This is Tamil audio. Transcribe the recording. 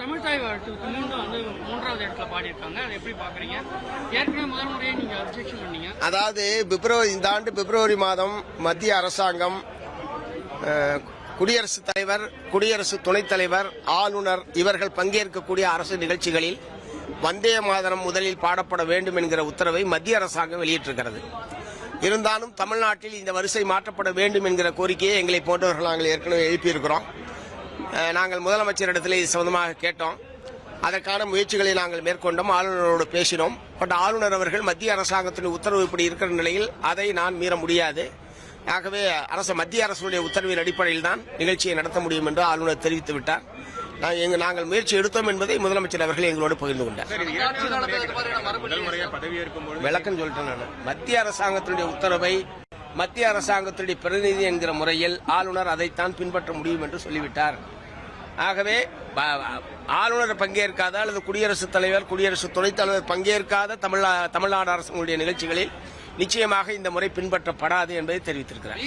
தமிழ் தாய் வாழ்த்துக்கு மீண்டும் வந்து 3வது இடத்துல பாடியிருக்காங்க. அதை எப்படி பாக்குறீங்க? ஏற்கனவே முதல் முறையே நீங்க அப்ஜெக்ஷன் பண்ணீங்க. அதாவது இந்த ஆண்டு பிப்ரவரி மாதம் மத்திய அரசாங்கம் குடியரசுத் தலைவர், குடியரசு துணைத் தலைவர், ஆளுநர் இவர்கள் பங்கேற்கக்கூடிய அரசு நிகழ்ச்சிகளில் வந்தே மாதரம் முதலில் பாடப்பட வேண்டும் என்கிற உத்தரவை மத்திய அரசாங்கம் வெளியிட்டிருக்கிறது. இருந்தாலும் தமிழ்நாட்டில் இந்த வரிசை மாற்றப்பட வேண்டும் என்கிற கோரிக்கையை எங்களை போன்றவர்கள் நாங்கள் ஏற்கனவே எழுப்பியிருக்கிறோம். நாங்கள் முதலமைச்சரிடத்தில் இது சம்பந்தமாக கேட்டோம். அதற்கான முயற்சிகளை நாங்கள் மேற்கொண்டோம். ஆளுநரோடு பேசினோம். பட் ஆளுநர் அவர்கள் மத்திய அரசாங்கத்தின் உத்தரவு இப்படி இருக்கிற நிலையில் அதை நான் மீற முடியாது, ஆகவே மத்திய அரசுடைய உத்தரவின் அடிப்படையில் தான் நிகழ்ச்சியை நடத்த முடியும் என்று ஆளுநர் தெரிவித்து விட்டார். நாங்கள் முயற்சி எடுத்தோம் என்பதை முதலமைச்சர் அவர்கள் எங்களோடு பகிர்ந்து கொண்டார். விளக்கம் சொல்லிட்டேன் நான். மத்திய அரசாங்கத்தினுடைய உத்தரவை மத்திய அரசாங்கத்தினுடைய பிரதிநிதி என்கிற முறையில் ஆளுநர் அதைத்தான் பின்பற்ற முடியும் என்று சொல்லிவிட்டார். ஆகவே ஆளுநர் பங்கேற்காத அல்லது குடியரசுத் தலைவர், குடியரசு துணைத் தலைவர் பங்கேற்காத தமிழ்நாடு அரசுடைய நிகழ்ச்சிகளில் நிச்சயமாக இந்த முறை பின்பற்றப்படாது என்பதை தெரிவித்திருக்கிறார்.